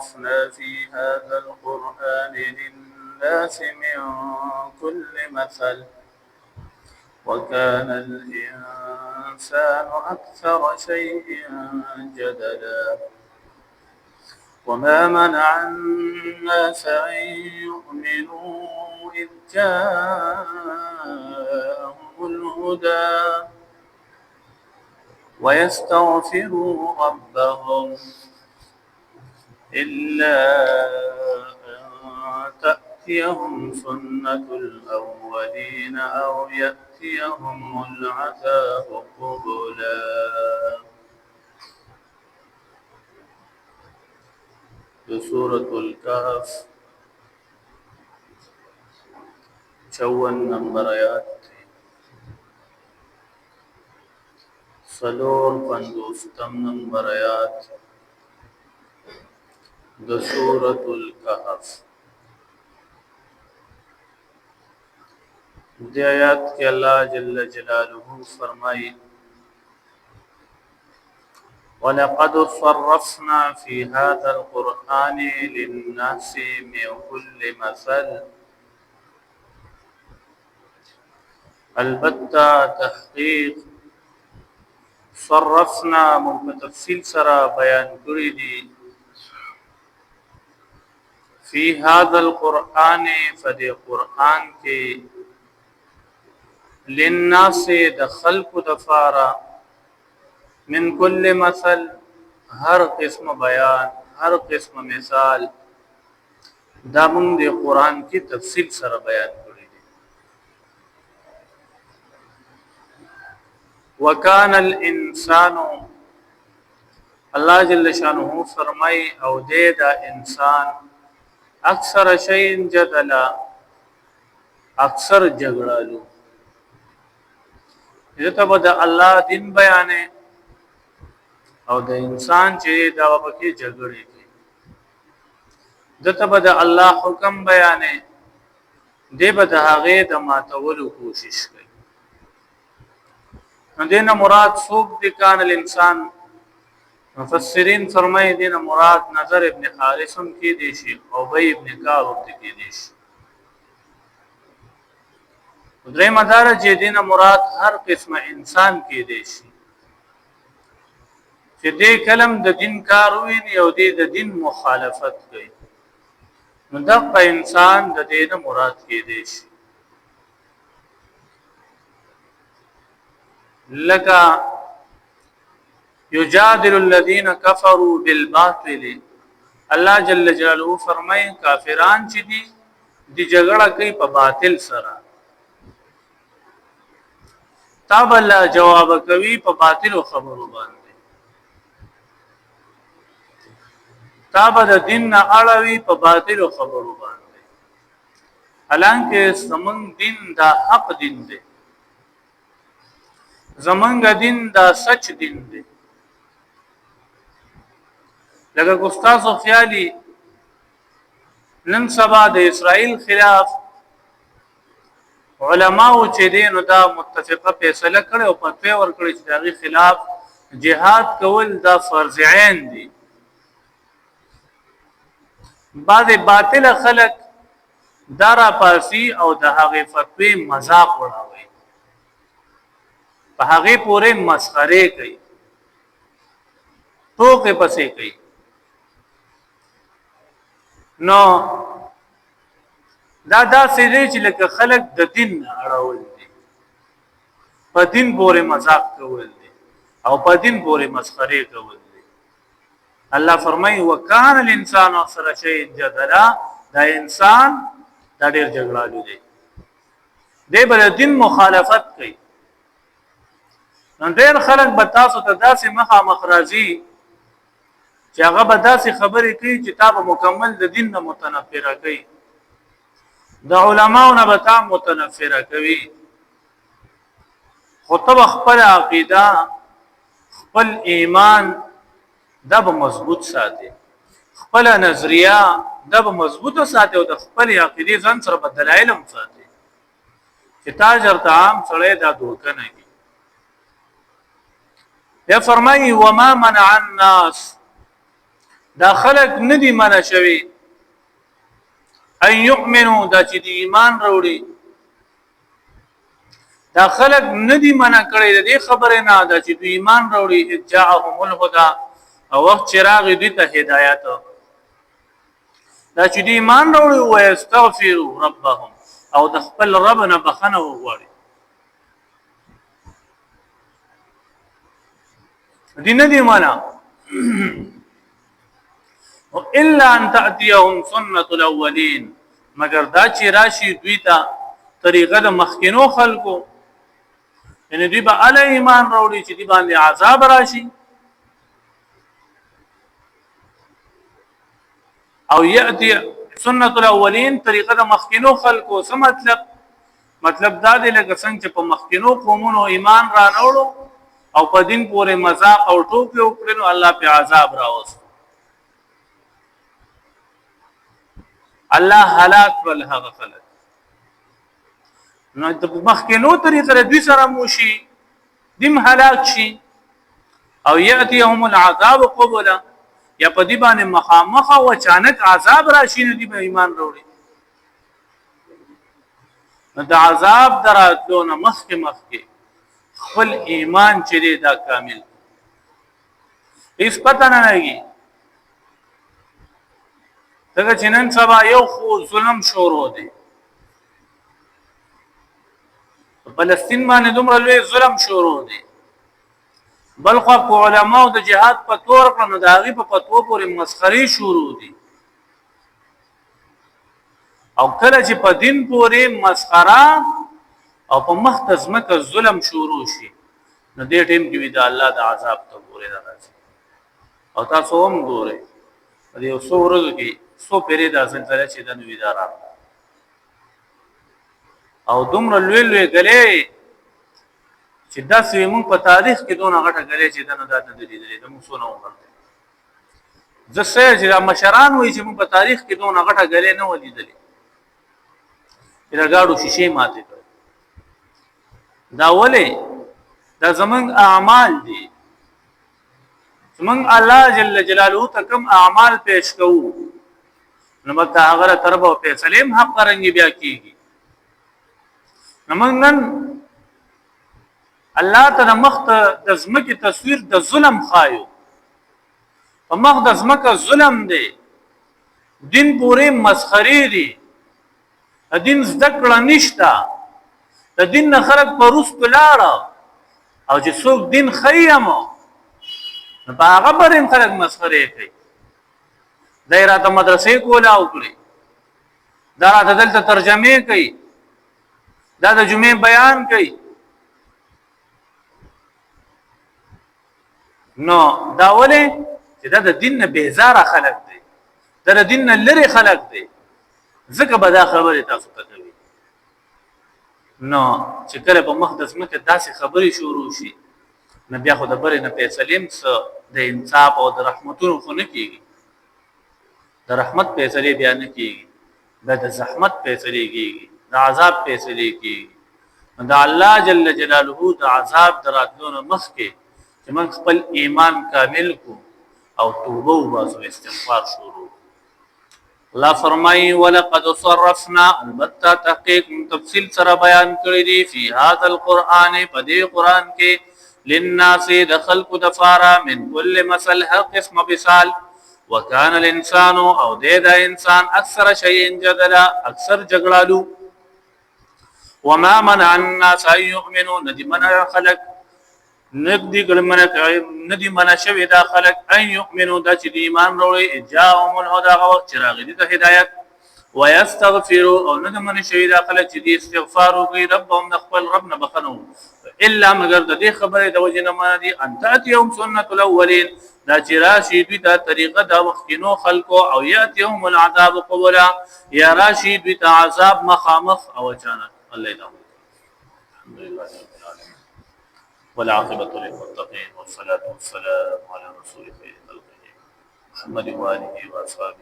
صرفنا في هذا القرآن للناس من كل مثل وكان الإنسان أكثر شيء جدلا وما منع الناس أن يؤمنوا إذ جاءهم الهدى ويستغفروا ربهم إلا أن تأتيهم سنة الأولين أو يأتيهم العذاب قبلا. سورة الكهف 54 نمبر آیات سلور 50 نمبر آیات سورة الكهف. دی آیات کے اللہ جل جلالہ فرمائی وَلَقَدْ صَرَّفْنَا فِي هَذَا الْقُرْآنِ لِلنَّاسِ مِنْ كُلِّ مَثَلٍ البتہ تحقیق صرفنا من تفصیل سرا بیان کری دی فی هذا القرآن فدی قرآن کے للناس دخلق دفارا من کل مثل ہر قسم بیان ہر قسم مثال دامن دی قرآن کی تفصیل سرا بیان کری دی وکان الانسان اللہ جل شانہ فرمائی او دے دا انسان اکثر شیء جدلا اکثر جگڑالو یہ بدا اللہ دین بیانے او د انسان چې دا وبکه جګړې دي دته بدا الله حکم بیانې دی بدا هغه د ماتولو کوشش کوي دینه مراد سوق دي کان الانسان مفسرین فرمایي دینه مراد نظر ابن حارثم کی دي شي او بی ابن کعب کی دي شي درې مدار چې دینه مراد هر قسمه انسان کی دي شي چې دې کلم د دین کار ویني او دې د دین مخالفت کوي نو دغه انسان د دې نه مراد کې دی شي لکه یجادل الذين كفروا بالباطل الله جل جلاله فرمای کافران چې دي د جګړه کوي په باطل سره تاب الله جواب کوي په باطل خبرو باندې تاب د دین نه اړوي په باطل خبرو باندې حالانکه زمون دین دا حق دین دی زمونږ دین دا سچ دین دی لکه استاد خیالي نن سبا د اسرائیل خلاف علماو چې دین دا متفقه فیصله کړي او فتوا ورکړي چې دغه خلاف جهاد کول دا فرض عین دي بعض باطل خلق دارا پاسی او د هغه فتوی مذاق وړاوي په هغه پورې مسخره کوي ټوکې پسې کوي نو دا سړي چې لکه خلق د دین اړول دي په دین پورې مذاق کول دي او په دین پورې مسخره کول دي الله فرمایي وکانه الانسان اکثر شیء جدلا دا انسان دا ډیر جګړالو دی دی بل دین مخالفت کوي نو ډیر خلک به تاسو ته داسې مخامخ راځي چې هغه به داسې خبرې کوي چې تاسو مکمل د دین نه متنفره کوي د علماو نه به تاسو متنفره کوي خو ته خپل عقیده خپل ایمان دا به مضبوط ساتي خپل نظریه دا به مضبوطه ساتي او د خپل عقیده ځان سره په دلایل هم ساتي چې تاجر عام سره دا دوکه نه کوي یا فرمایي وما منع الناس دا خلق ندی منع شوی ان یؤمنو دا چې دی ایمان وروړي دا خلق ندی منع کړی دې خبره نه دا چې دی ایمان وروړي جاءهم الهدى او وخت چراغ دې ته هدایت دا چې دی ایمان وروړي او استغفروا ربهم او د خپل رب نه بخنه وغواړي دې نه دی منع الا ان تاتيهم سنه الاولين مگر دا چې راشي دوی ته طریقه د مخکینو خلقو یعنی دوی به علی ایمان راوړي چې دی باندې عذاب راشي او یاتي سنه الاولين طریقه د مخکینو خلقو څه مطلب دا دی لکه څنګه چې په مخکینو قومونو ایمان را نوړو او په دین پورې مذاق او ټوکې وکړو الله په عذاب راوست الله هلاك ول هغه خلک نو د مخکینو طریقې دوی سره موشي دیم هلاك شي او یاتيهم العذاب قبلا یا په دې باندې مخامخ او اچانک عذاب راشي نه دی به ایمان وروړي نو د عذاب دراتلو مخکې خپل ایمان چې دا کامل هیڅ پته نه لګي دغه چنن سبا یو خو ظلم شروع دی فلسطین باندې دومره لوی ظلم شروع دی بل خو علماء د جهاد په تور کړنو د هغه په فتوا پورې مسخري شروع دي او کله چې په دین پورې مسخره او په مختزمه ظلم شروع شي نو دې ټیم کې وی دا الله د عذاب ته ګوري راځي او تاسو هم ګورئ دې یو څو ورځې کې سو پیری دا زلزلہ چې د نوې دارا او دومره لوی غلې چې داسې موږ په تاریخ کې دونه غټه غلې چې د نه دات نه لیدلې د موږ سونه وکړه زسه چې مشران وایي چې موږ په تاریخ کې دونه غټه غلې نه ولیدلې پیرګاړو شیشې ماته کړ دا ولې دا زمنګ اعمال دي زمنګ الله جل جلاله ته کوم اعمال پیش کوو نو مته هغه تربه او فیصله حق رنګي بیا کیږي نمنګن الله تعالی مخت د زمکه تصویر د ظلم خایو په مخ د زمکه ظلم دی دین پورې مسخري دي دین ذکر نشتا د دین نه خلق پروس کلاړه او چې څوک دین خیمو نو په هغه باندې خلق مسخري کوي دایره مدرسې کولا وکړي دا راته دلته ترجمه کوي دا د جمعې بیان کوي نو دا ولې چې دا د دین نه بیزاره خلق دي دا د دین نه لري خلق دي ځکه به دا خبره تاسو ته کوي نو چې کله په مقدس مکه داسې خبرې شروع شي نو بیا خو د بره نه فیصلیم د انصاف او د رحمتونو خو نه کیږي د رحمت فیصله بیان کیږي د زحمت فیصله کیږي د عذاب فیصله کیږي د الله جل جلاله د عذاب دراتلو مخکې چې من خپل ایمان کامل کو او توبه او استغفار شروع الله فرمای ولقد صرفنا البتہ تحقیق تفصیل سره بیان کړی دی فی هذا القرآن پدې قرآن کې للناس دخلق دفارا من كل مثل هر قسم مثال وكان الانسان او د انسان اکثر شيء جدلا اکثر جګړالو وما منع الناس ان يؤمنوا ندمنا خلق ندی ندی منا شوی دا خلق ان يؤمنوا د چې ایمان وروړي جاءهم الهدى وقت چراغ دي ته هدایت ويستغفروا او ندمنا شوی دا خلق چې استغفار کوي ربهم خپل رب نه بخنو الا مگر د دې خبره د وجه نه ما دي ان تاتيهم سنه الاولين دا چې راشي دوی ته طریقه دا مخکینو خلقو او یاتهم العذاب قبلا یا راشي دوی ته عذاب مخامخ او اچانک الله تعالی الحمدلله والعاقبة للمتقين والصلاة والسلام على رسول خير خلقه محمد وآله وأصحابه